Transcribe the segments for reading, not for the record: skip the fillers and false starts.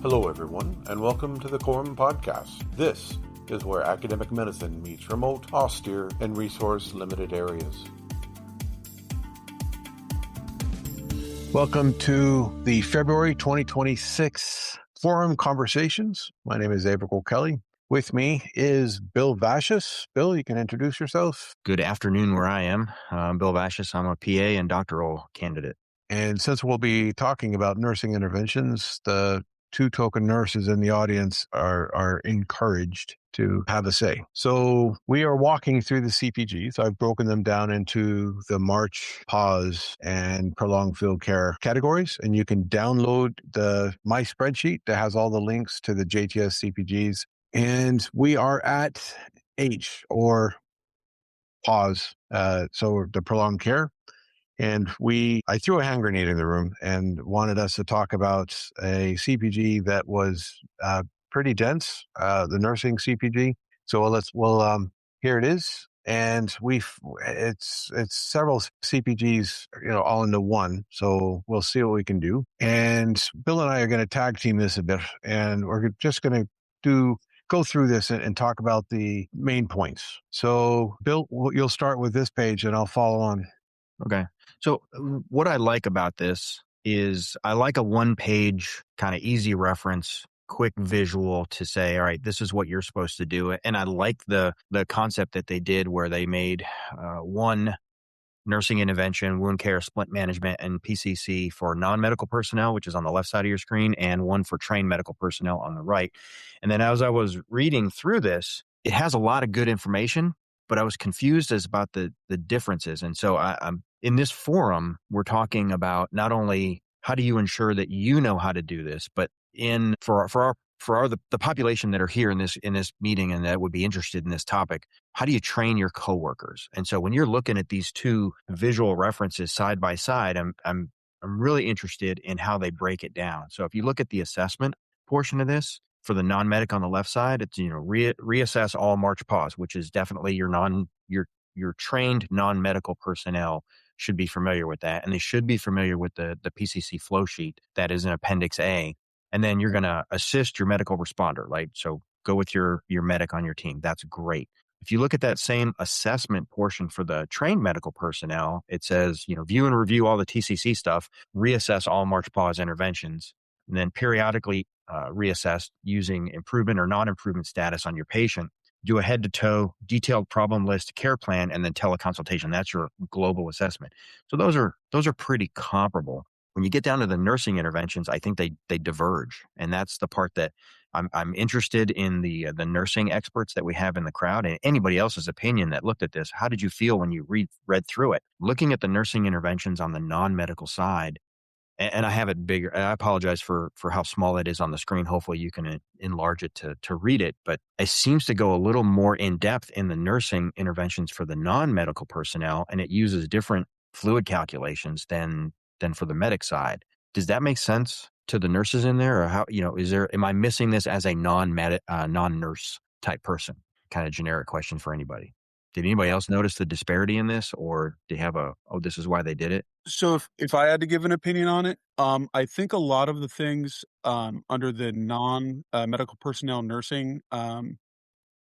Hello, everyone, and welcome to the CoROM Podcast. This is where academic medicine meets remote, austere, and resource-limited areas. Welcome to the February 2026 CoROM Conversations. My name is Aebhric. With me is Bill Vasios. Bill, you can introduce yourself. Good afternoon where I am. I'm Bill Vasios. I'm a PA and doctoral candidate. And since we'll be talking about nursing interventions, the two token nurses in the audience are encouraged to have a say. So we are walking through the CPGs. I've broken them down into the March, pause, and prolonged field care categories. And you can download my spreadsheet that has all the links to the JTS CPGs. And we are at H, or pause, so the prolonged care. And I threw a hand grenade in the room and wanted us to talk about a CPG that was pretty dense, the nursing CPG. So here it is. And it's several CPGs, all into one. So we'll see what we can do. And Bill and I are going to tag team this a bit, and we're just going to go through this and talk about the main points. So Bill, you'll start with this page and I'll follow on. Okay. So what I like about this is I like a one-page kind of easy reference, quick visual to say, all right, this is what you're supposed to do. And I like the concept that they did where they made one nursing intervention, wound care, splint management, and PCC for non-medical personnel, which is on the left side of your screen, and one for trained medical personnel on the right. And then as I was reading through this, it has a lot of good information, but I was confused as about the differences. And so I'm in this forum, we're talking about not only how do you ensure that you know how to do this, but the population that are here in this meeting and that would be interested in this topic, how do you train your coworkers? And so when you're looking at these two visual references side by side, I'm really interested in how they break it down. So if you look at the assessment portion of this, for the non-medic on the left side, it's reassess all March pause, which is definitely your trained non-medical personnel should be familiar with that, and they should be familiar with the PCC flow sheet that is in Appendix A. And then you're going to assist your medical responder, right? So go with your medic on your team. That's great. If you look at that same assessment portion for the trained medical personnel, it says, view and review all the TCC stuff, reassess all March pause interventions, and then periodically reassess using improvement or non-improvement status on your patient. Do a head-to-toe detailed problem list care plan, and then teleconsultation. That's your global assessment. So those are pretty comparable. When you get down to the nursing interventions, I think they diverge, and that's the part that I'm interested in the nursing experts that we have in the crowd and anybody else's opinion that looked at this. How did you feel when you read through it? Looking at the nursing interventions on the non-medical side, and I have it bigger. I apologize for how small it is on the screen. Hopefully you can enlarge it to read it. But it seems to go a little more in depth in the nursing interventions for the non-medical personnel, and it uses different fluid calculations than for the medic side. Does that make sense to the nurses in there, or how? Am I missing this as a non-nurse type person? Kind of generic question for anybody. Did anybody else notice the disparity in this, or do you have this is why they did it? So if I had to give an opinion on it, I think a lot of the things under the non-medical personnel nursing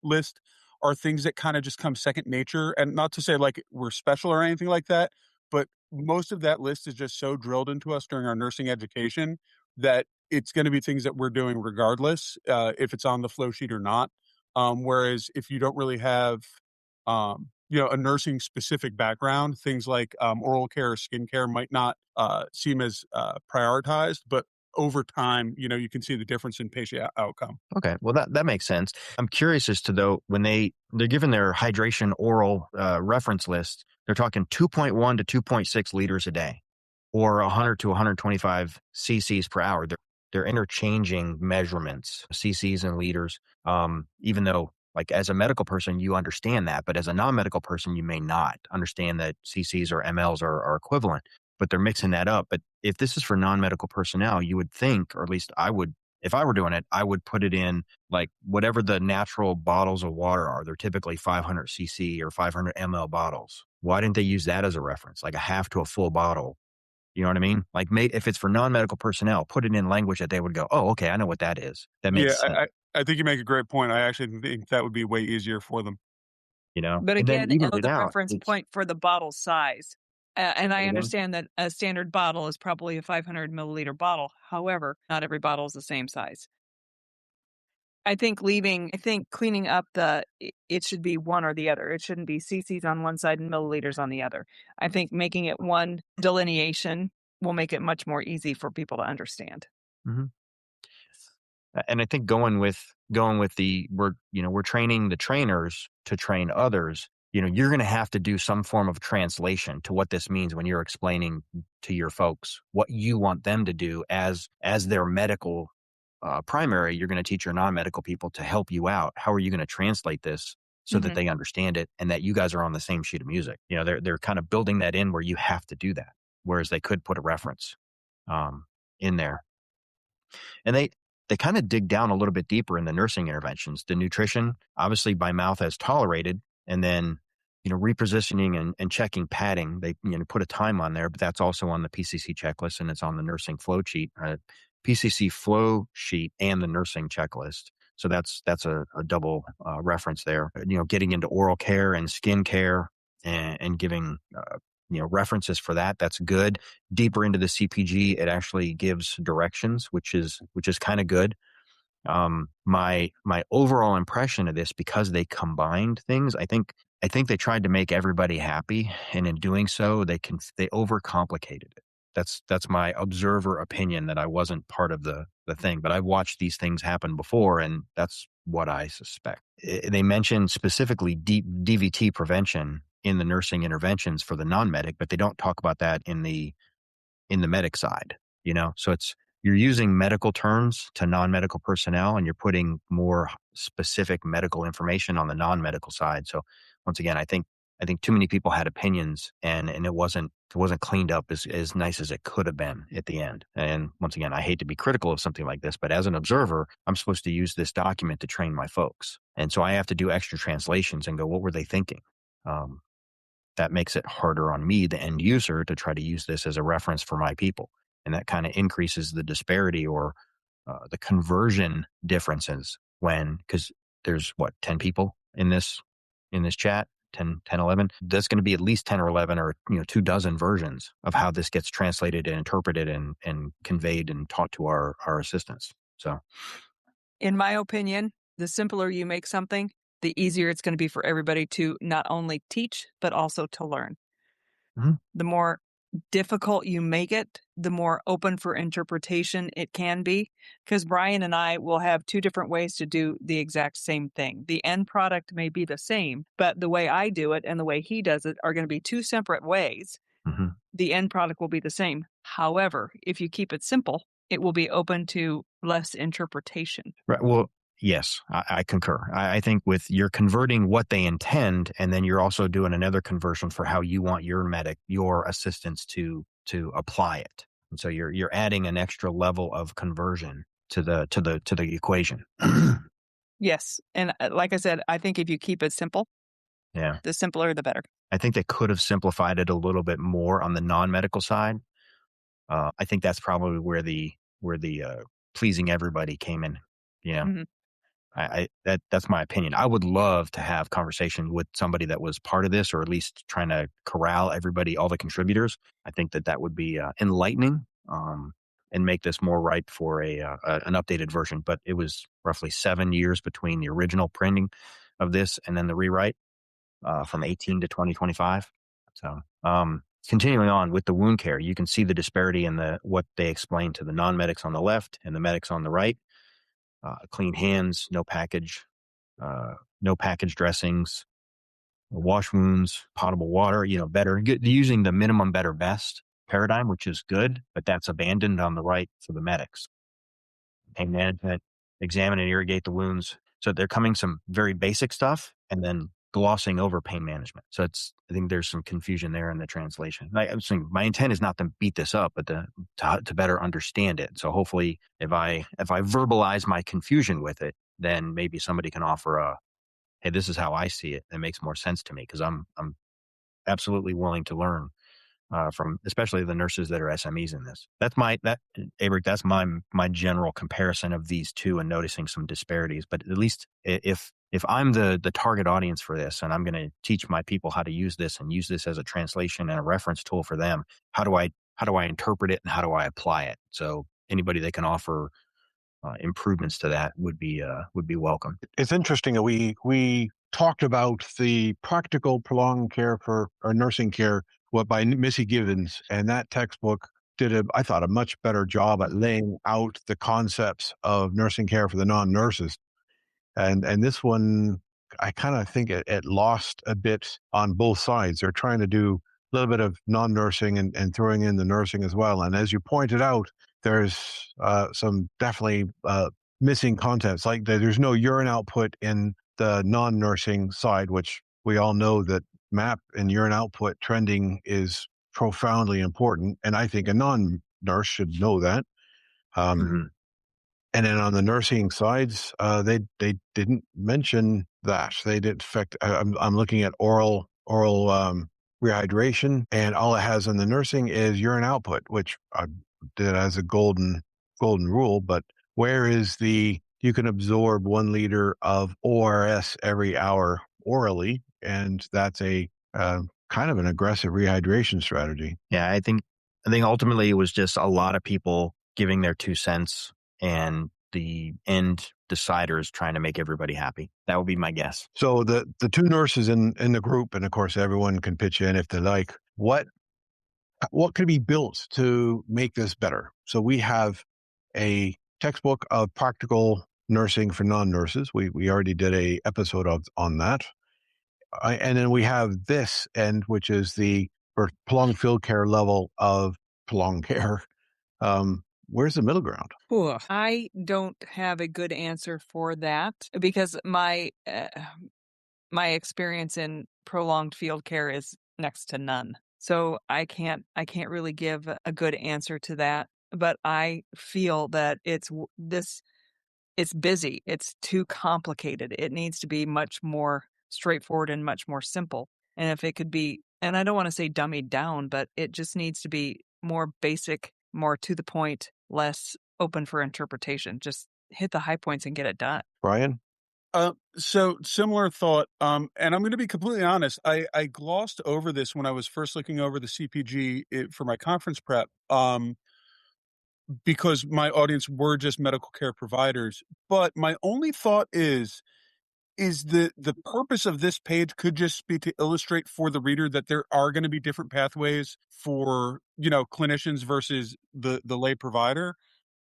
list are things that kind of just come second nature. And not to say like we're special or anything like that, but most of that list is just so drilled into us during our nursing education that it's going to be things that we're doing regardless if it's on the flow sheet or not. Whereas if you don't really have a nursing specific background, things like oral care or skin care might not seem as prioritized, but over time, you can see the difference in patient outcome. Okay. Well, that makes sense. I'm curious as to, though, when they're given their hydration oral reference list, they're talking 2.1 to 2.6 liters a day, or 100 to 125 cc's per hour. They're interchanging measurements, cc's and liters, even though, like, as a medical person, you understand that, but as a non-medical person, you may not understand that cc's or mLs are equivalent, but they're mixing that up. But if this is for non-medical personnel, you would think, or at least I would, if I were doing it, I would put it in like whatever the natural bottles of water are. They're typically 500 cc or 500 ml bottles. Why didn't they use that as a reference, like a half to a full bottle? You know what I mean? Like, if it's for non-medical personnel, put it in language that they would go, "Oh, okay, I know what that is." That Yeah, makes sense, I think you make a great point. I actually think that would be way easier for them. you know? But And then again, even the without, reference it's point for the bottle size. And I again, understand that a standard bottle is probably a 500 milliliter bottle. However, not every bottle is the same size. I think cleaning up it should be one or the other. It shouldn't be cc's on one side and milliliters on the other. I think making it one delineation will make it much more easy for people to understand. mhm. And I think going with we're training the trainers to train others. You're going to have to do some form of translation to what this means when you're explaining to your folks what you want them to do as their medical primary. You're going to teach your non-medical people to help you out. How are you going to translate this so that Mhm. they understand it and that you guys are on the same sheet of music? They're kind of building that in where you have to do that, whereas they could put a reference in there. And they kind of dig down a little bit deeper in the nursing interventions. The nutrition, obviously by mouth as tolerated, and then repositioning and checking padding. They put a time on there, but that's also on the PCC checklist and it's on the nursing flow sheet, PCC flow sheet, and the nursing checklist. So that's a double reference there. Getting into oral care and skin care and giving references for that. That's good. Deeper into the CPG, it actually gives directions, which is kind of good. My overall impression of this, because they combined things, I think they tried to make everybody happy, and in doing so, they overcomplicated it. That's my observer opinion, that I wasn't part of the thing, but I've watched these things happen before, and that's what I suspect. They mentioned specifically DVT prevention in the nursing interventions for the non-medic, but they don't talk about that in the medic side. So you're using medical terms to non-medical personnel, and you're putting more specific medical information on the non-medical side. So once again, I think too many people had opinions, and it wasn't cleaned up as nice as it could have been at the end. And once again, I hate to be critical of something like this, but as an observer, I'm supposed to use this document to train my folks. And so I have to do extra translations and go, what were they thinking? That makes it harder on me, the end user, to try to use this as a reference for my people. And that kind of increases the disparity or the conversion differences because there's 10 people in this chat, 10, 11. That's going to be at least 10 or 11 or 24 versions of how this gets translated and interpreted and conveyed and taught to our assistants. So, In my opinion, the simpler you make something, the easier it's going to be for everybody to not only teach, but also to learn. Mhm. The more difficult you make it, the more open for interpretation it can be. Because Brian and I will have two different ways to do the exact same thing. The end product may be the same, but the way I do it and the way he does it are going to be two separate ways. Mhm. The end product will be the same. However, if you keep it simple, it will be open to less interpretation. Right. Well, yes, I concur. I think with you're converting what they intend, and then you're also doing another conversion for how you want your assistants to apply it. And so you're adding an extra level of conversion to the equation. Yes. And like I said, I think if you keep it simple, Yeah. the simpler, the better. I think they could have simplified it a little bit more on the non-medical side. I think that's probably where the pleasing everybody came in. Mhm. That's my opinion. I would love to have conversation with somebody that was part of this, or at least trying to corral everybody, all the contributors. I think that would be enlightening, and make this more ripe for an updated version. But it was roughly 7 years between the original printing of this and then the rewrite, from 18 to 2025. So, continuing on with the wound care, you can see the disparity in what they explain to the non-medics on the left and the medics on the right. Clean hands, no package dressings, wash wounds, potable water, better, using the minimum better best paradigm, which is good, but that's abandoned on the right for the medics. Pain management, examine and irrigate the wounds. So they're coming some very basic stuff and then glossing over pain management. So I think there's some confusion there in the translation. I'm saying my intent is not to beat this up, but to better understand it. So hopefully if I verbalize my confusion with it, then maybe somebody can offer hey, this is how I see it. It makes more sense to me, because I'm absolutely willing to learn from especially the nurses that are SMEs in this. Aebhric, that's my general comparison of these two and noticing some disparities. But at least if I'm the target audience for this and I'm going to teach my people how to use this and use this as a translation and a reference tool for them, how do I interpret it and how do I apply it? So anybody that can offer improvements to that would be welcome. It's interesting that we talked about the practical prolonged care for or nursing care, what by Missy Givens, and that textbook did I thought a much better job at laying out the concepts of nursing care for the non-nurses. And this one, I kind of think it lost a bit on both sides. They're trying to do a little bit of non-nursing and throwing in the nursing as well. And as you pointed out, there's some definitely missing contents. Like there's no urine output in the non-nursing side, which we all know that MAP and urine output trending is profoundly important. And I think a non-nurse should know that. Mhm. And then on the nursing sides, they didn't mention that. They did. In fact, I'm looking at oral rehydration, and all it has in the nursing is urine output, which I did as a golden rule. But where is you can absorb 1 liter of ORS every hour orally, and that's a kind of an aggressive rehydration strategy. Yeah, I think ultimately it was just a lot of people giving their 2 cents and the end deciders trying to make everybody happy. That would be my guess. So the 2 nurses in the group, and of course everyone can pitch in if they like, what could be built to make this better? So we have a textbook of practical nursing for non-nurses. We already did a episode on that. And then we have this end, which is the for prolonged field care level of prolonged care. Where's the middle ground? I don't have a good answer for that because my experience in prolonged field care is next to none. So I can't really give a good answer to that. But I feel that it's busy. It's too complicated. It needs to be much more straightforward and much more simple. And if it could be, and I don't want to say dummied down, but it just needs to be more basic, more to the point, less open for interpretation. Just hit the high points and get it done. Brian? So similar thought. And I'm going to be completely honest. I glossed over this when I was first looking over the CPG for my conference prep. Because my audience were just medical care providers. But my only thought is the purpose of this page could just be to illustrate for the reader that there are going to be different pathways for, clinicians versus the lay provider.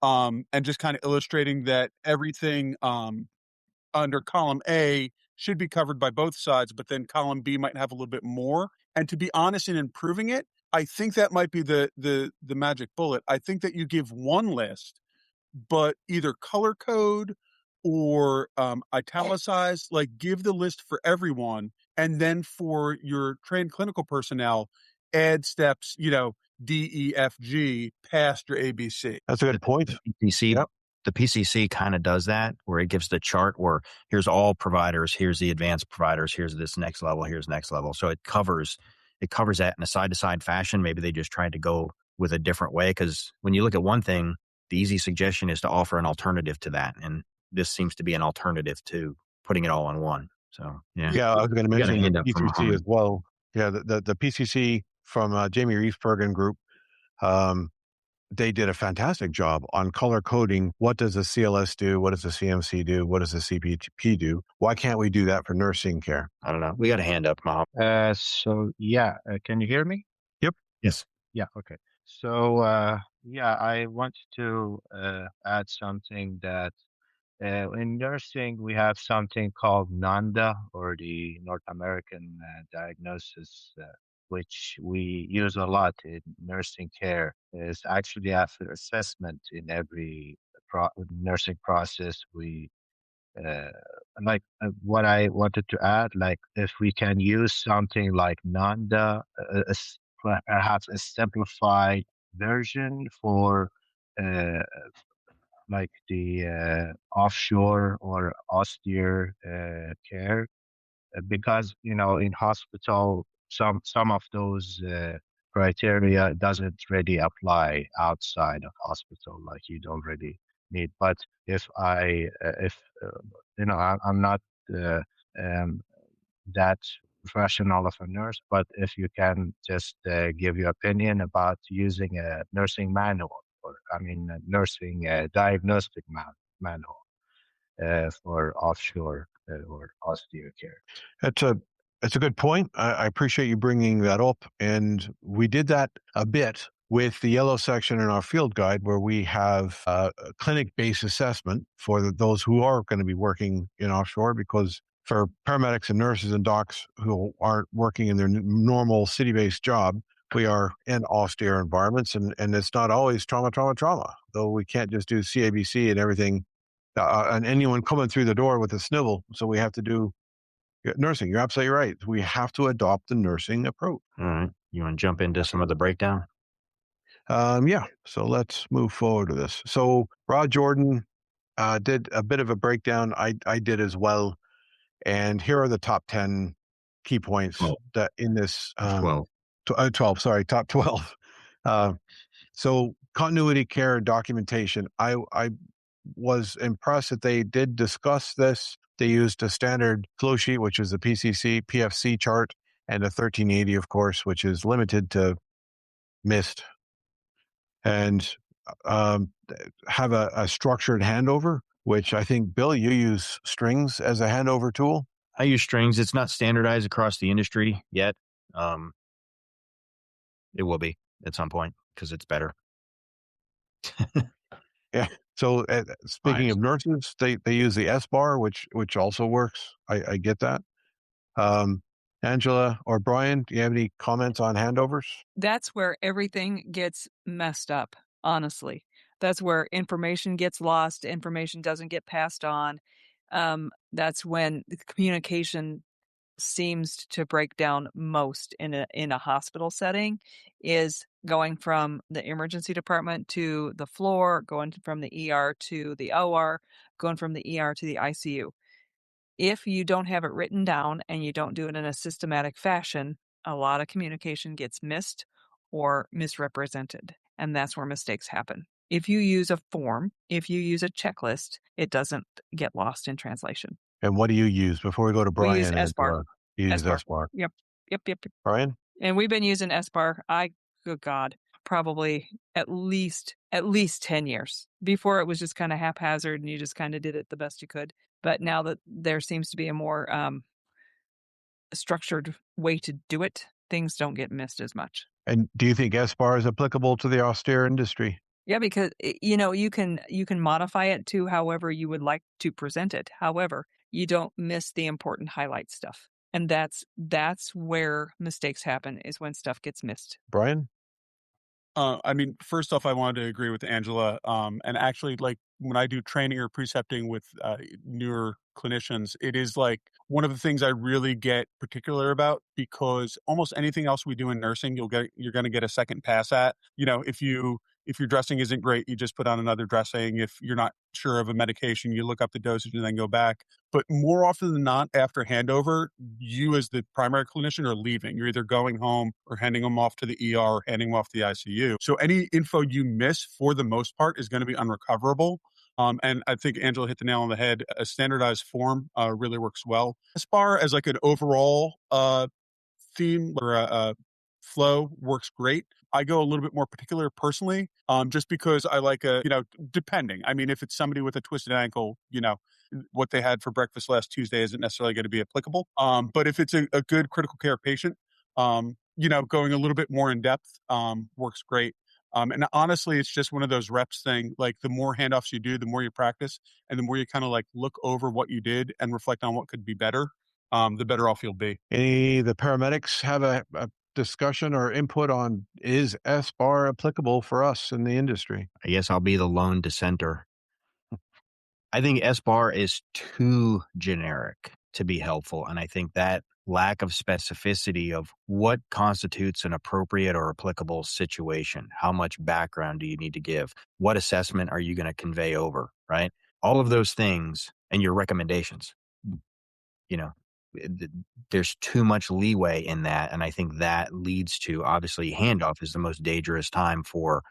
And just kind of illustrating that everything under column A should be covered by both sides, but then column B might have a little bit more. And to be honest, in improving it, I think that might be the magic bullet. I think that you give one list, but either color code or italicize, like give the list for everyone, and then for your trained clinical personnel, add steps, D, E, F, G past your ABC. That's a good point. The PCC kind of does that, where it gives the chart where here's all providers, here's the advanced providers, here's this next level, here's next level. So it covers that in a side-to-side fashion. Maybe they just tried to go with a different way, because when you look at one thing, the easy suggestion is to offer an alternative to that. And this seems to be an alternative to putting it all in one. So, yeah. Yeah, I was going to mention the PCC as well. Yeah, the PCC from Jamie Reefbergen group, they did a fantastic job on color coding. What does a CLS do? What does a CMC do? What does a CPG do? Why can't we do that for nursing care? I don't know. We got a hand up, Mom. Can you hear me? Yep. Yes. Yeah. Okay. So, I want to add something that in nursing, we have something called NANDA, or the North American diagnosis, which we use a lot in nursing care. Is actually after assessment in every nursing process. We what I wanted to add, like if we can use something like NANDA, perhaps a simplified version for uh, like the offshore or austere care, because in hospital some of those criteria doesn't really apply outside of hospital, like you don't really need. But if I'm not uh, um, that professional of a nurse, but if you can just give your opinion about using a nursing manual, or a nursing diagnostic manual for offshore or austere care. That's a that's a good point. I appreciate you bringing that up, and we did that a bit with the yellow section in our field guide, where we have a clinic-based assessment for those who are going to be working in offshore. Because for paramedics and nurses and docs who aren't working in their normal city-based job, we are in austere environments, and it's not always trauma, trauma, trauma. Though we can't just do CABC and everything, and anyone coming through the door with a snivel. So we have to do nursing. You're absolutely right. We have to adopt the nursing approach. All right. You want to jump into some of the breakdown? Yeah. So let's move forward to this. So Rod Jordan did a bit of a breakdown. I did as well. And here are the top 10 key points that in this 12, sorry, top 12. So continuity care documentation. I was impressed that they did discuss this. They used a standard flow sheet, which is the PFC chart, and a 1380, of course, which is limited to MIST, and have a structured handover, which I think, Bill, you use strings as a handover tool. I use strings. It's not standardized across the industry yet. It will be at some point because it's better. Yeah. So speaking of nurses, they use the S-bar, which also works. I get that. Angela or Brian, do you have any comments on handovers? That's where everything gets messed up, honestly. That's where information gets lost, information doesn't get passed on. That's when the communication seems to break down most in a hospital setting, is going from the emergency department to the floor, going from the ER to the OR, going from the ER to the ICU. If you don't have it written down and you don't do it in a systematic fashion, a lot of communication gets missed or misrepresented, and that's where mistakes happen. If you use a form, if you use a checklist, it doesn't get lost in translation. And what do you use before we go to Brian? We use S-bar. You use S-bar. Yep. Brian? And we've been using S-bar, good God, probably at least 10 years. Before it was just kind of haphazard and you just kind of did it the best you could. But now that there seems to be a more structured way to do it, things don't get missed as much. And do you think S-bar is applicable to the austere industry? Yeah, because you can modify it to however you would like to present it. However, you don't miss the important highlight stuff. And that's where mistakes happen, is when stuff gets missed. Brian? First off, I wanted to agree with Angela. And actually, like when I do training or precepting with newer clinicians, it is like one of the things I really get particular about, because almost anything else we do in nursing, you're going to get a second pass at. If your dressing isn't great, you just put on another dressing. If you're not sure of a medication, you look up the dosage and then go back. But more often than not, after handover, you as the primary clinician are leaving. You're either going home or handing them off to the ER or handing them off to the ICU. So any info you miss, for the most part, is going to be unrecoverable. And I think Angela hit the nail on the head. A standardized form really works well. As far as like an overall theme or a flow, works great. I go a little bit more particular personally, just because I like depending. I mean, if it's somebody with a twisted ankle, what they had for breakfast last Tuesday isn't necessarily going to be applicable. But if it's a good critical care patient, going a little bit more in depth works great. And honestly, it's just one of those reps thing. Like the more handoffs you do, the more you practice, and the more you kind of like look over what you did and reflect on what could be better, the better off you'll be. The paramedics have a discussion or input on, is S-bar applicable for us in the industry? I guess I'll be the lone dissenter. I think S-bar is too generic to be helpful. And I think that lack of specificity of what constitutes an appropriate or applicable situation, how much background do you need to give, what assessment are you going to convey over, right? All of those things and your recommendations, there's too much leeway in that. And I think that leads to, obviously, handoff is the most dangerous time for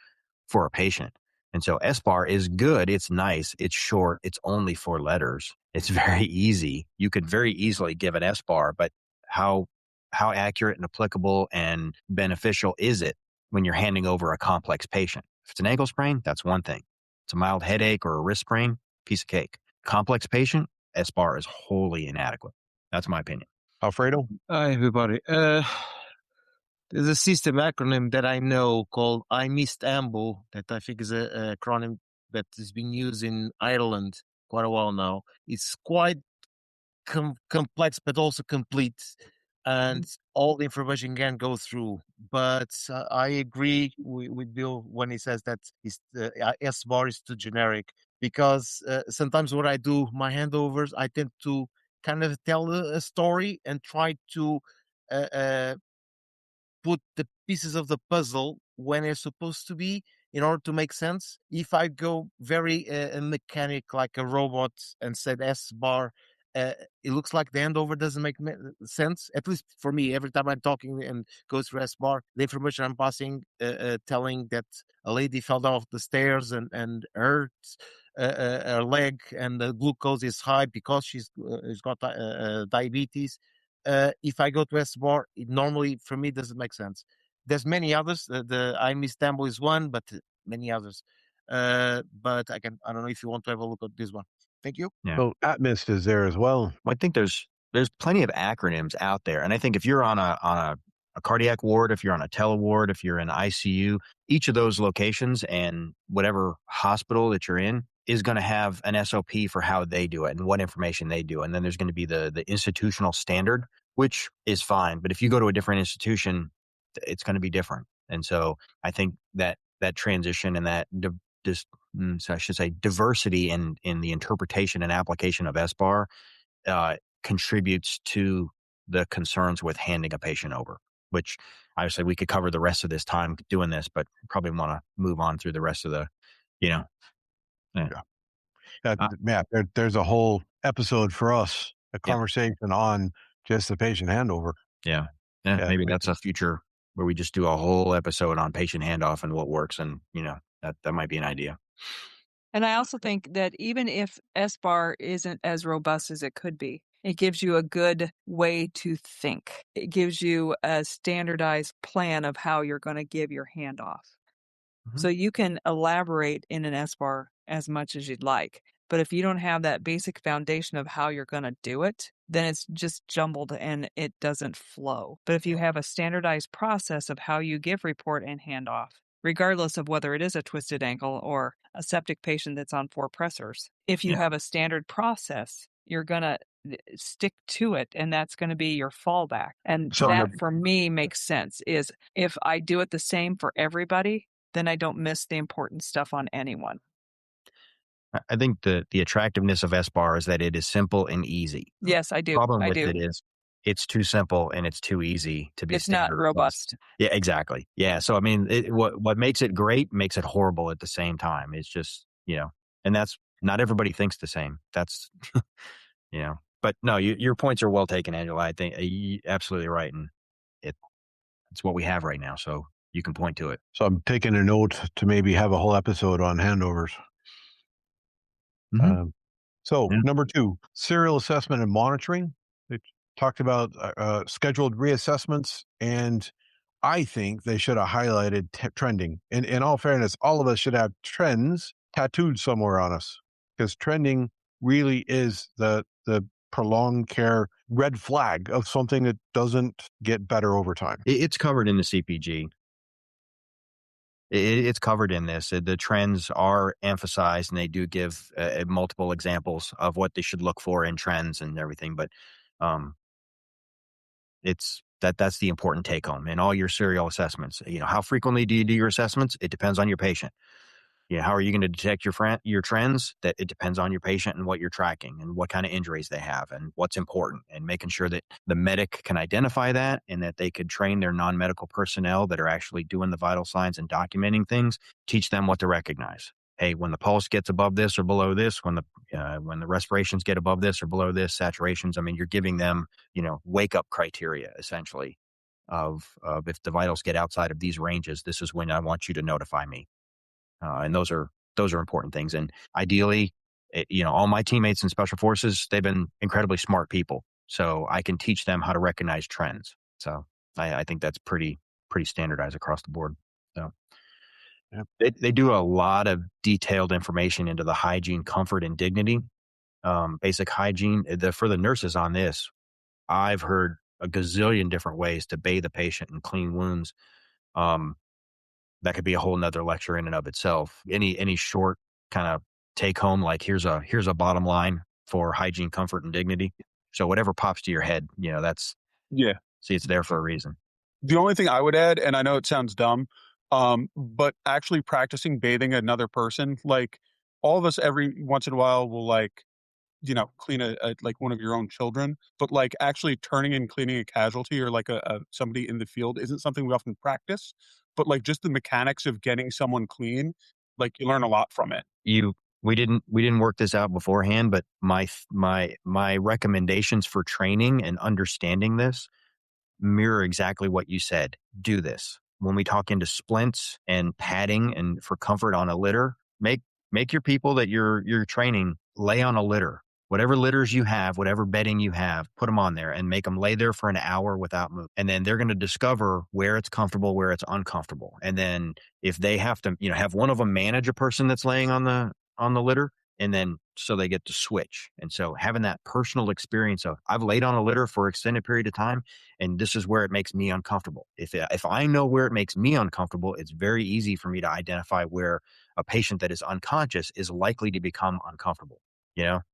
a patient. And so SBAR is good. It's nice. It's short. It's only 4 letters. It's very easy. You could very easily give an SBAR, but how accurate and applicable and beneficial is it when you're handing over a complex patient? If it's an ankle sprain, that's one thing. It's a mild headache or a wrist sprain, piece of cake. Complex patient, SBAR is wholly inadequate. That's my opinion. Alfredo? Hi, everybody. There's a system acronym that I know called I missed AMBO that I think is a acronym that has been used in Ireland quite a while now. It's quite complex, but also complete, and all the information can go through. But I agree with Bill when he says that SBAR is too generic, because sometimes what I do, my handovers, I tend to kind of tell a story and try to put the pieces of the puzzle when they're supposed to be in order to make sense. If I go very mechanic like a robot and said S bar, it looks like the handover doesn't make sense. At least for me, every time I'm talking and goes through S bar, the information I'm passing, telling that a lady fell off the stairs and hurt her leg, and the glucose is high because she's got diabetes. If I go to S-bar, it normally for me doesn't make sense. There's many others. The I Miss Tambo is one, but many others. But I don't know if you want to have a look at this one. Thank you. Yeah. So Atmist is there as well. I think there's plenty of acronyms out there. And I think if you're on a cardiac ward, if you're on a tele ward, if you're in ICU, each of those locations and whatever hospital that you're in is going to have an SOP for how they do it and what information they do. And then there's going to be the institutional standard, which is fine. But if you go to a different institution, it's going to be different. And so I think that transition and that I should say diversity in the interpretation and application of SBAR contributes to the concerns with handing a patient over, which obviously we could cover the rest of this time doing this, but probably want to move on through the rest of the, Yeah. Matt, there's a whole episode for us, a conversation on just the patient handover. Yeah. Maybe that's a future where we just do a whole episode on patient handoff and what works. And, that might be an idea. And I also think that even if SBAR isn't as robust as it could be, it gives you a good way to think. It gives you a standardized plan of how you're going to give your handoff. Mm-hmm. So you can elaborate in an SBAR as much as you'd like. But if you don't have that basic foundation of how you're going to do it, then it's just jumbled and it doesn't flow. But if you have a standardized process of how you give report and handoff, regardless of whether it is a twisted ankle or a septic patient that's on 4 pressors, if you have a standard process, you're going to stick to it, and that's going to be your fallback. And so that, for me, makes sense, is if I do it the same for everybody, then I don't miss the important stuff on anyone. I think the attractiveness of SBAR is that it is simple and easy. Yes, I do. The problem with it is it's too simple and it's too easy to be It's not robust. Yeah, exactly. Yeah. So, I mean, what makes it great makes it horrible at the same time. It's just, and that's not everybody thinks the same. That's, but no, your points are well taken, Angela. I think you're absolutely right. And it's what we have right now. So you can point to it. So I'm taking a note to maybe have a whole episode on handovers. Mm-hmm. Number 2, serial assessment and monitoring. It talked about scheduled reassessments, and I think they should have highlighted trending. In all fairness, all of us should have trends tattooed somewhere on us, because trending really is the prolonged care red flag of something that doesn't get better over time. It's covered in the CPG. It's covered in this. The trends are emphasized, and they do give multiple examples of what they should look for in trends and everything. But it's that's the important take home in all your serial assessments. How frequently do you do your assessments? It depends on your patient. How are you going to detect your trends? That it depends on your patient and what you're tracking and what kind of injuries they have and what's important, and making sure that the medic can identify that and that they could train their non-medical personnel that are actually doing the vital signs and documenting things, teach them what to recognize. hey, when the pulse gets above this or below this, when the respirations get above this or below this, saturations, I mean, you're giving them, wake up criteria essentially of if the vitals get outside of these ranges, this is when I want you to notify me. And those are important things. And ideally, all my teammates in special forces, they've been incredibly smart people. So I can teach them how to recognize trends. So I think that's pretty standardized across the board. So they do a lot of detailed information into the hygiene, comfort, and dignity. Basic hygiene. For the nurses on this, I've heard a gazillion different ways to bathe a patient and clean wounds. That could be a whole nother lecture in and of itself. Any short kind of take home, like here's a bottom line for hygiene, comfort, and dignity. So whatever pops to your head, it's there for a reason. The only thing I would add, and I know it sounds dumb, but actually practicing bathing another person, like all of us every once in a while will clean a like one of your own children, but like actually turning and cleaning a casualty or like a somebody in the field isn't something we often practice. But like just the mechanics of getting someone clean, like you learn a lot from it. We didn't work this out beforehand, but my recommendations for training and understanding this mirror exactly what you said. Do this. When we talk into splints and padding and for comfort on a litter, make your people that you're training lay on a litter. Whatever litters you have, whatever bedding you have, put them on there and make them lay there for an hour without moving. And then they're going to discover where it's comfortable, where it's uncomfortable. And then if they have to, have one of them manage a person that's laying on the litter, and then so they get to switch. And so having that personal experience of I've laid on a litter for an extended period of time, and this is where it makes me uncomfortable. If I know where it makes me uncomfortable, it's very easy for me to identify where a patient that is unconscious is likely to become uncomfortable.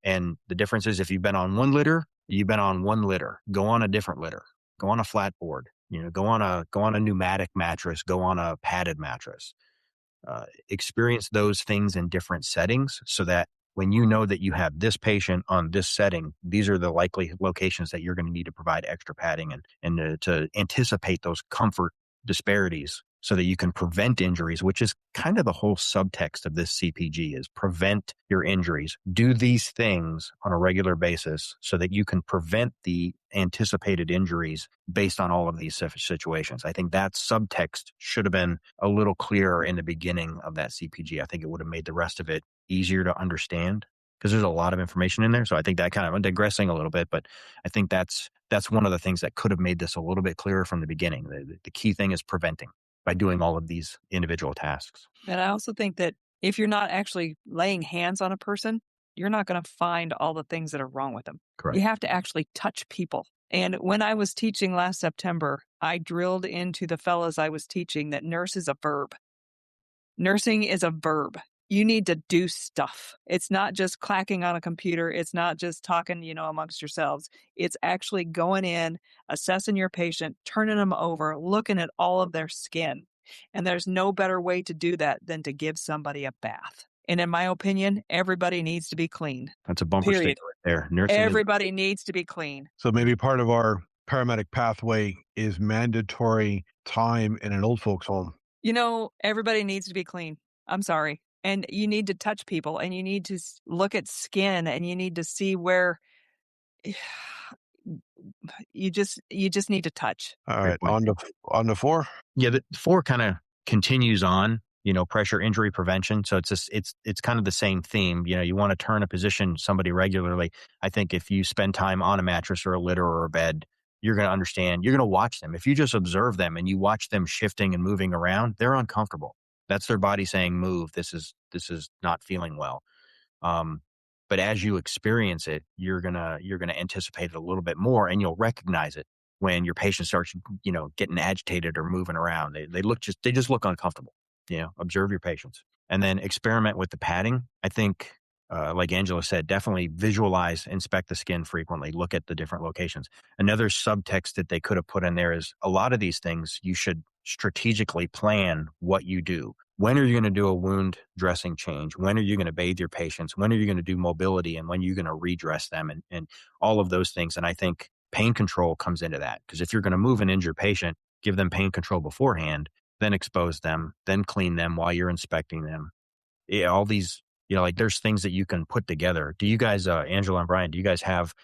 And the difference is if you've been on one litter, you've been on one litter. Go on a different litter. Go on a flat board. Go on a pneumatic mattress. Go on a padded mattress. Experience those things in different settings so that when you know that you have this patient on this setting, these are the likely locations that you're going to need to provide extra padding and to anticipate those comfort disparities so that you can prevent injuries, which is kind of the whole subtext of this CPG is prevent your injuries. Do these things on a regular basis so that you can prevent the anticipated injuries based on all of these situations. I think that subtext should have been a little clearer in the beginning of that CPG. I think it would have made the rest of it easier to understand because there's a lot of information in there. So I think that I'm digressing a little bit, but I think that's one of the things that could have made this a little bit clearer from the beginning. The key thing is preventing by doing all of these individual tasks. And I also think that if you're not actually laying hands on a person, you're not going to find all the things that are wrong with them. Correct. You have to actually touch people. And when I was teaching last September, I drilled into the fellas I was teaching that nurse is a verb. Nursing is a verb. You need to do stuff. It's not just clacking on a computer. It's not just talking, amongst yourselves. It's actually going in, assessing your patient, turning them over, looking at all of their skin. And there's no better way to do that than to give somebody a bath. And in my opinion, everybody needs to be clean. That's a bumper Period. sticker right there. Nursing everybody needs to be clean. So maybe part of our paramedic pathway is mandatory time in an old folks home. Everybody needs to be clean. I'm sorry. And you need to touch people and you need to look at skin and you need to see where you just need to touch. All right. On the 4. Yeah. The 4 kind of continues on, pressure injury prevention. So it's kind of the same theme. You want to turn a position somebody regularly. I think if you spend time on a mattress or a litter or a bed, you're going to understand, you're going to watch them. If you just observe them and you watch them shifting and moving around, they're uncomfortable. That's their body saying, move. This is not feeling well. But as you experience it, you're gonna anticipate it a little bit more, and you'll recognize it when your patient starts, getting agitated or moving around. They just look uncomfortable. Observe your patients, and then experiment with the padding. I think, like Angela said, definitely visualize, inspect the skin frequently, look at the different locations. Another subtext that they could have put in there is a lot of these things you should strategically plan what you do. When are you going to do a wound dressing change? When are you going to bathe your patients? When are you going to do mobility? And when are you going to redress them and all of those things? And I think pain control comes into that because if you're going to move an injured patient, give them pain control beforehand, then expose them, then clean them while you're inspecting them. all these, like there's things that you can put together. Do you guys, Angela and Brian, do you guys have,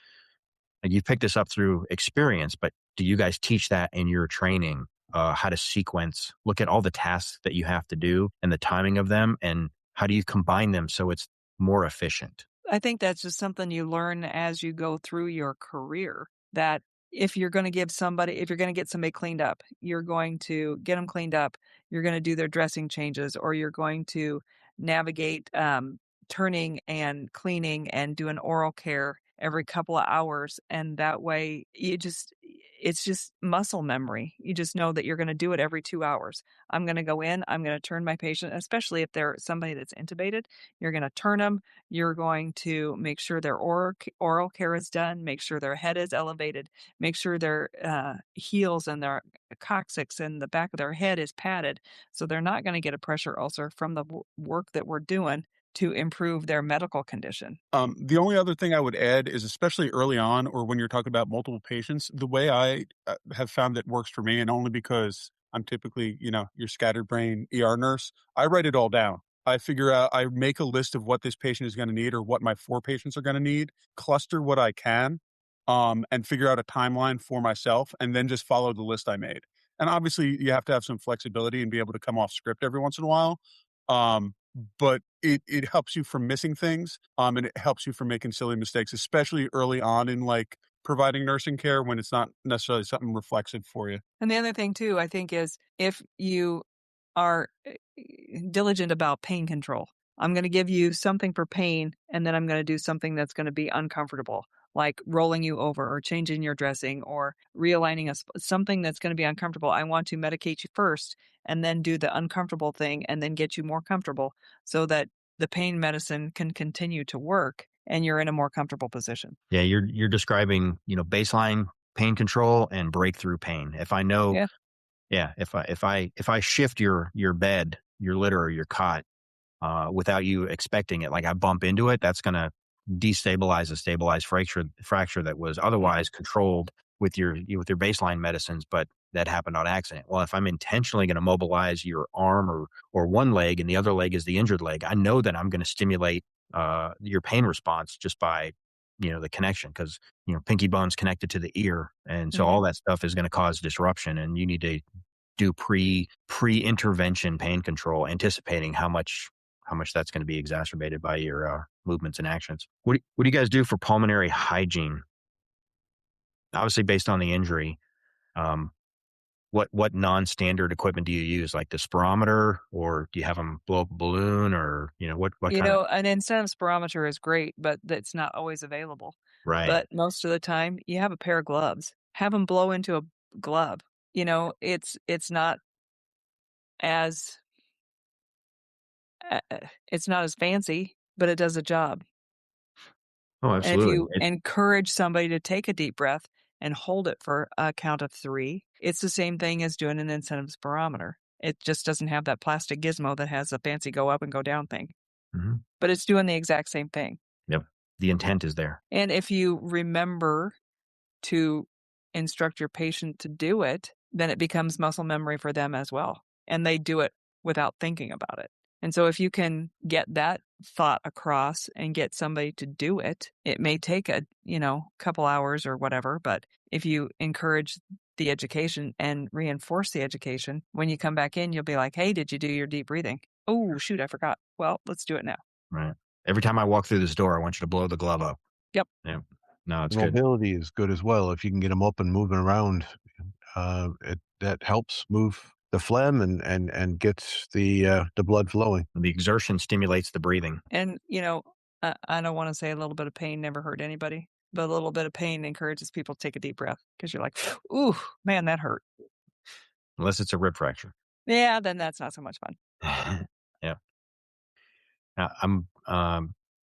you picked this up through experience, but do you guys teach that in your training, how to sequence, look at all the tasks that you have to do and the timing of them, and how do you combine them so it's more efficient? I think that's just something you learn as you go through your career, that if you're going to get somebody cleaned up, you're going to get them cleaned up, you're going to do their dressing changes, or you're going to navigate turning and cleaning and do an oral care every couple of hours. And that way it's just muscle memory. You just know that you're going to do it every 2 hours. I'm going to go in, I'm going to turn my patient, especially if they're somebody that's intubated, you're going to turn them. You're going to make sure their oral care is done, make sure their head is elevated, make sure their heels and their coccyx and the back of their head is padded, so they're not going to get a pressure ulcer from the work that we're doing to improve their medical condition. The only other thing I would add is, especially early on, or when you're talking about multiple patients, the way I have found that works for me, and only because I'm typically, your scattered brain ER nurse, I write it all down. I make a list of what this patient is going to need, or what my 4 patients are going to need, cluster what I can, and figure out a timeline for myself, and then just follow the list I made. And obviously, you have to have some flexibility and be able to come off script every once in a while. But it helps you from missing things, and it helps you from making silly mistakes, especially early on in providing nursing care, when it's not necessarily something reflexive for you. And the other thing too, I think, is if you are diligent about pain control, I'm going to give you something for pain, and then I'm going to do something that's going to be uncomfortable, like rolling you over or changing your dressing or realigning something that's going to be uncomfortable. I want to medicate you first and then do the uncomfortable thing and then get you more comfortable so that the pain medicine can continue to work and you're in a more comfortable position. Yeah, you're describing, baseline pain control and breakthrough pain. If I know, if I shift your bed, your litter, or your cot without you expecting it, like I bump into it, that's going to destabilize a stabilized fracture that was otherwise controlled with your baseline medicines, but that happened on accident. Well, if I'm intentionally going to mobilize your arm or one leg and the other leg is the injured leg, I know that I'm going to stimulate your pain response just by the connection, because pinky bone's connected to the ear, and so all that stuff is going to cause disruption, and you need to do pre-intervention pain control, anticipating how much that's going to be exacerbated by your movements and actions. What do you guys do for pulmonary hygiene? Obviously, based on the injury, what non-standard equipment do you use, like the spirometer, or do you have them blow up a balloon, or what kind of? An incentive spirometer is great, but that's not always available. Right. But most of the time, you have a pair of gloves. Have them blow into a glove. It's not as fancy, but it does a job. Oh, absolutely. And if you encourage somebody to take a deep breath and hold it for a count of 3, it's the same thing as doing an incentive spirometer. It just doesn't have that plastic gizmo that has a fancy go up and go down thing. But it's doing the exact same thing. Yep. The intent is there. And if you remember to instruct your patient to do it, then it becomes muscle memory for them as well. And they do it without thinking about it. And so if you can get that thought across and get somebody to do it, it may take a, couple hours or whatever, but if you encourage the education and reinforce the education, when you come back in, you'll be like, hey, did you do your deep breathing? Oh, shoot, I forgot. Well, let's do it now. Right. Every time I walk through this door, I want you to blow the glove up. Yep. Yeah. No, it's good. Mobility is good as well. If you can get them up and moving around, that helps move the phlegm and gets the blood flowing. The exertion stimulates the breathing. And, I don't want to say a little bit of pain never hurt anybody, but a little bit of pain encourages people to take a deep breath, because you're like, ooh, man, that hurt. Unless it's a rib fracture. Yeah, then that's not so much fun. Yeah. Now, I'm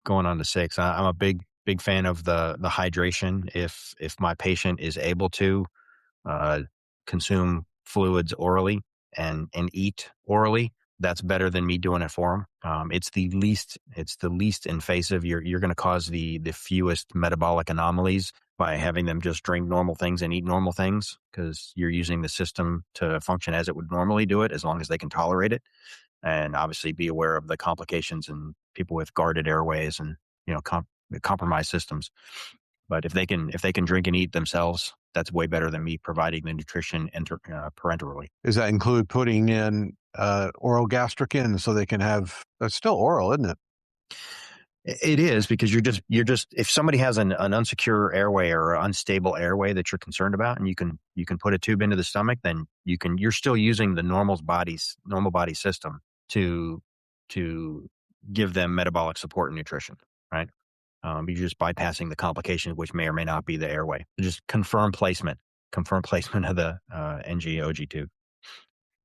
going on to 6. I'm a big fan of the hydration. If my patient is able to consume fluids orally and eat orally, that's better than me doing it for them. It's the least invasive. You're going to cause the fewest metabolic anomalies by having them just drink normal things and eat normal things, because you're using the system to function as it would normally do it, as long as they can tolerate it. and obviously be aware of the complications and people with guarded airways and, compromised systems. But if they can drink and eat themselves, that's way better than me providing the nutrition parenterally. Does that include putting in oral gastric in so they can have? That's still oral, isn't it? It is, because you're just if somebody has an unsecure airway or unstable airway that you're concerned about, and you can put a tube into the stomach, then you're still using the normal body system to give them metabolic support and nutrition, right? You're just bypassing the complications, which may or may not be the airway. Just confirm placement of the NG-OG tube.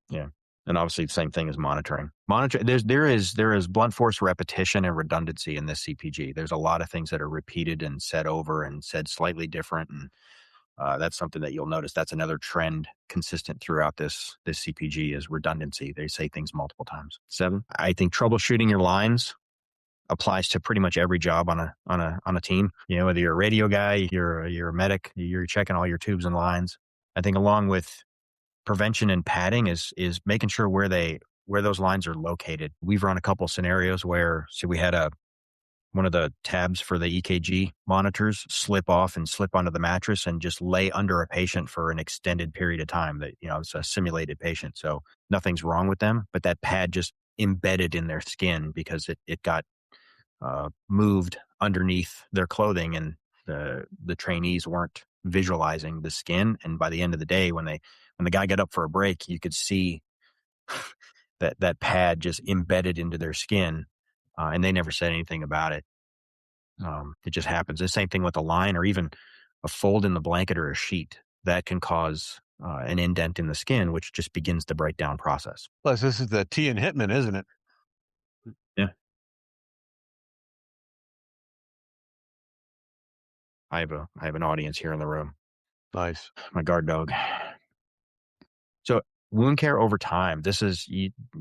Yeah. And obviously the same thing as monitoring. There is blunt force repetition and redundancy in this CPG. There's a lot of things that are repeated and said over and said slightly different. And that's something that you'll notice. That's another trend consistent throughout this CPG is redundancy. They say things multiple times. 7, I think troubleshooting your lines applies to pretty much every job on a team. Whether you're a radio guy, you're a medic, you're checking all your tubes and lines. I think along with prevention and padding is making sure where those lines are located. We've run a couple of scenarios where, we had one of the tabs for the EKG monitors slip off and slip onto the mattress and just lay under a patient for an extended period of time. That, it's a simulated patient, so nothing's wrong with them, but that pad just embedded in their skin because it got moved underneath their clothing, and the trainees weren't visualizing the skin. And by the end of the day, when the guy got up for a break, you could see that pad just embedded into their skin, and they never said anything about it. It just happens. The same thing with a line or even a fold in the blanket or a sheet that can cause an indent in the skin, which just begins the breakdown process. Plus, this is the T and Hitman, isn't it? Yeah. I have an audience here in the room. Nice. My guard dog. So wound care over time, this is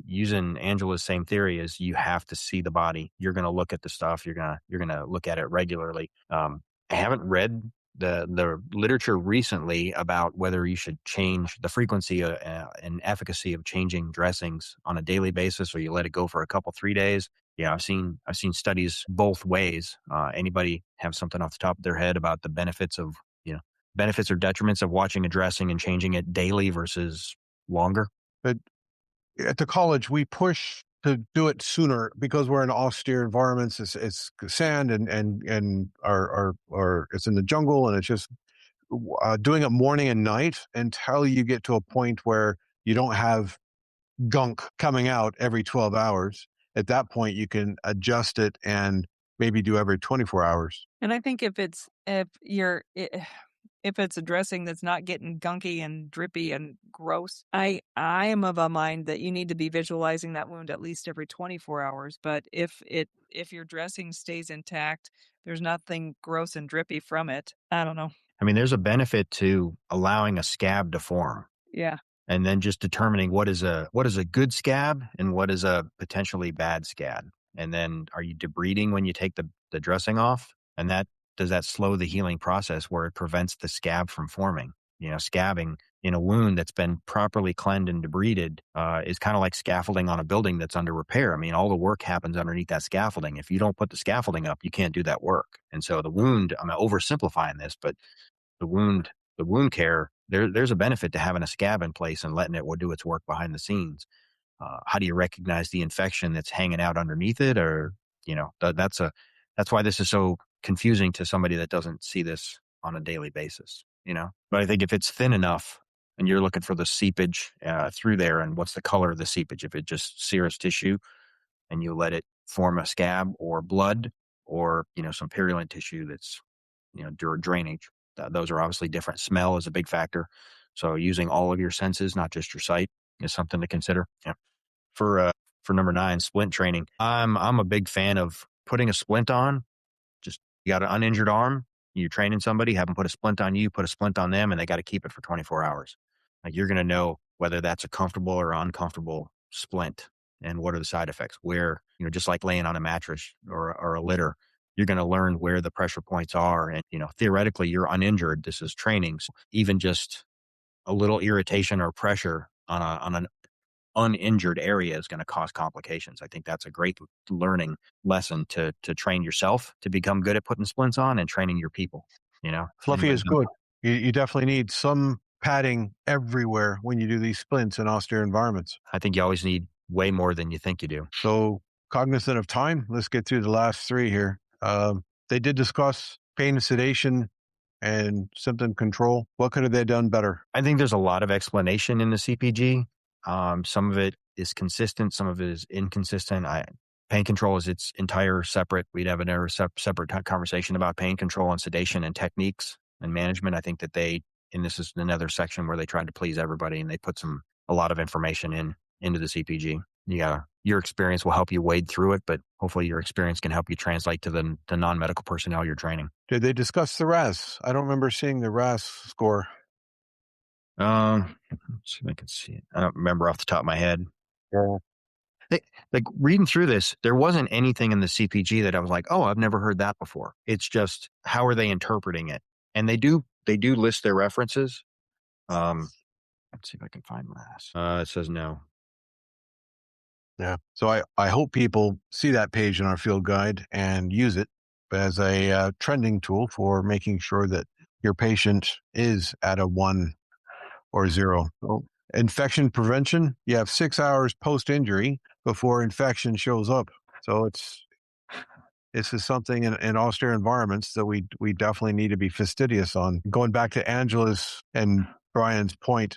using Angela's same theory, is you have to see the body. You're going to look at the stuff. You're going to look at it regularly. I haven't read the literature recently about whether you should change the frequency and efficacy of changing dressings on a daily basis, or you let it go for a couple, 3 days. Yeah, I've seen studies both ways. Anybody have something off the top of their head about the benefits or detriments of watching a dressing and changing it daily versus longer? But at the college, we push to do it sooner because we're in austere environments. It's sand and our it's in the jungle, and it's just doing it morning and night until you get to a point where you don't have gunk coming out every 12 hours. At that point, you can adjust it and maybe do every 24 hours. And I think if it's a dressing that's not getting gunky and drippy and gross, I am of a mind that you need to be visualizing that wound at least every 24 hours. But if your dressing stays intact, there's nothing gross and drippy from it. I don't know. I mean, there's a benefit to allowing a scab to form. Yeah. And then just determining what is a good scab and what is a potentially bad scab. And then are you debriding when you take the dressing off? And does that slow the healing process where it prevents the scab from forming? Scabbing in a wound that's been properly cleansed and debrided is kind of like scaffolding on a building that's under repair. I mean, all the work happens underneath that scaffolding. If you don't put the scaffolding up, you can't do that work. And so the wound, I'm oversimplifying this, but the wound care, there's a benefit to having a scab in place and letting it do its work behind the scenes. How do you recognize the infection that's hanging out underneath it? Or, that's why this is so confusing to somebody that doesn't see this on a daily basis, But I think if it's thin enough and you're looking for the seepage through there, and what's the color of the seepage? If it's just serous tissue and you let it form a scab or blood or, some purulent tissue that's, drainage, those are obviously different. Smell is a big factor. So using all of your senses, not just your sight, is something to consider. Yeah. For number 9, splint training, I'm a big fan of putting a splint on. Just, you got an uninjured arm, you're training somebody, have them put a splint on you, put a splint on them, and they got to keep it for 24 hours. Like, you're going to know whether that's a comfortable or uncomfortable splint and what are the side effects. Where, just like laying on a mattress or a litter, you're going to learn where the pressure points are. And, theoretically, you're uninjured. This is training. So even just a little irritation or pressure on an uninjured area is going to cause complications. I think that's a great learning lesson to train yourself to become good at putting splints on and training your people. Fluffy Anybody is good. You definitely need some padding everywhere when you do these splints in austere environments. I think you always need way more than you think you do. So, cognizant of time, let's get through the last three here. They did discuss pain and sedation and symptom control. What could have they done better? I think there's a lot of explanation in the CPG. Some of it is consistent, some of it is inconsistent. Pain control is its entire separate. We'd have another separate conversation about pain control and sedation and techniques and management. I think that and this is another section where they tried to please everybody and they put a lot of information into the CPG. Your experience will help you wade through it, but hopefully your experience can help you translate to the non-medical personnel you're training. Did they discuss the RAS? I don't remember seeing the RAS score. Let's see if I can see it. I don't remember off the top of my head. Yeah. Like reading through this, there wasn't anything in the CPG that I was like, oh, I've never heard that before. It's just, how are they interpreting it? And they do list their references. Let's see if I can find RAS. It says no. Yeah. So I hope people see that page in our field guide and use it as a trending tool for making sure that your patient is at a 1 or 0. So infection prevention, you have 6 hours post-injury before infection shows up. So this is something in austere environments that we definitely need to be fastidious on. Going back to Angela's and Brian's point,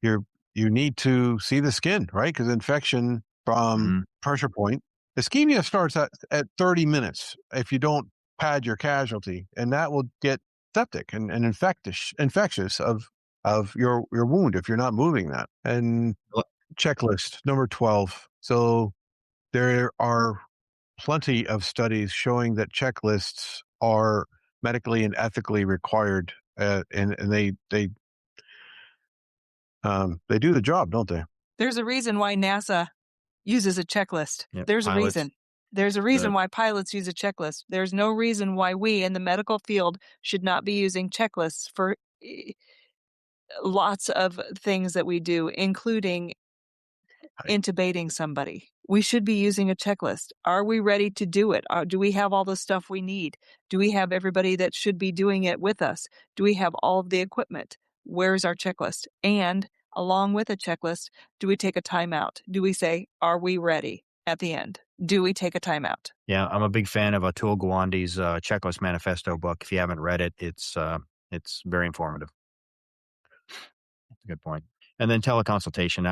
you need to see the skin, right? Because infection from pressure point, ischemia starts at 30 minutes if you don't pad your casualty, and that will get septic and infectious of your wound if you're not moving that. And checklist number 12. So there are plenty of studies showing that checklists are medically and ethically required, and they do the job, don't they? There's a reason why NASA uses a checklist. Yep, There's pilots. a reason. There's a reason why pilots use a checklist. There's no reason why we in the medical field should not be using checklists for lots of things that we do, including intubating somebody. We should be using a checklist. Are we ready to do it? Do we have all the stuff we need? Do we have everybody that should be doing it with us? Do we have all of the equipment? Where's our checklist? And along with a checklist, do we take a timeout? Do we say, are we ready at the end? Do we take a timeout? Yeah, I'm a big fan of Atul Gawande's Checklist Manifesto book. If you haven't read it, it's very informative. That's a good point. And then teleconsultation.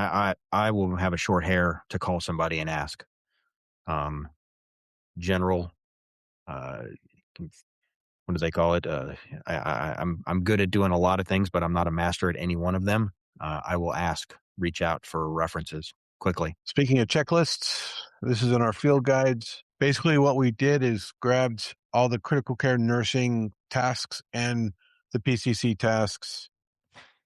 I will have a short hair to call somebody and ask. General, what do they call it? I'm good at doing a lot of things, but I'm not a master at any one of them. I will reach out for references quickly. Speaking of checklists, this is in our field guides. Basically, what we did is grabbed all the critical care nursing tasks and the PCC tasks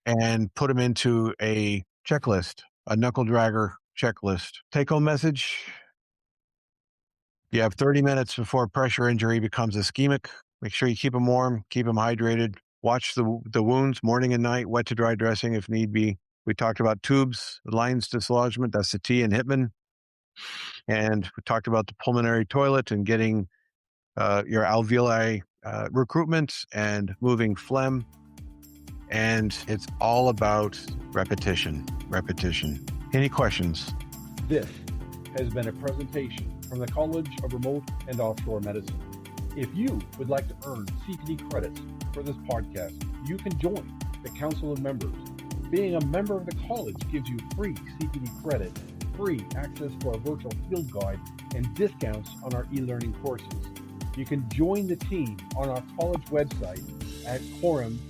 and put them into a checklist, a knuckle dragger checklist. Take-home message. You have 30 minutes before pressure injury becomes ischemic. Make sure you keep them warm, keep them hydrated. Watch the wounds morning and night, wet to dry dressing if need be. We talked about tubes, lines dislodgement. That's the T in Hittman. And we talked about the pulmonary toilet and getting your alveoli recruitment and moving phlegm. And it's all about repetition. Any questions? This has been a presentation from the College of Remote and Offshore Medicine. If you would like to earn CPD credits for this podcast, you can join the Council of Members. Being a member of the college gives you free CPD credit, free access to our virtual field guide, and discounts on our e-learning courses. You can join the team on our college website at corom.edu.mt.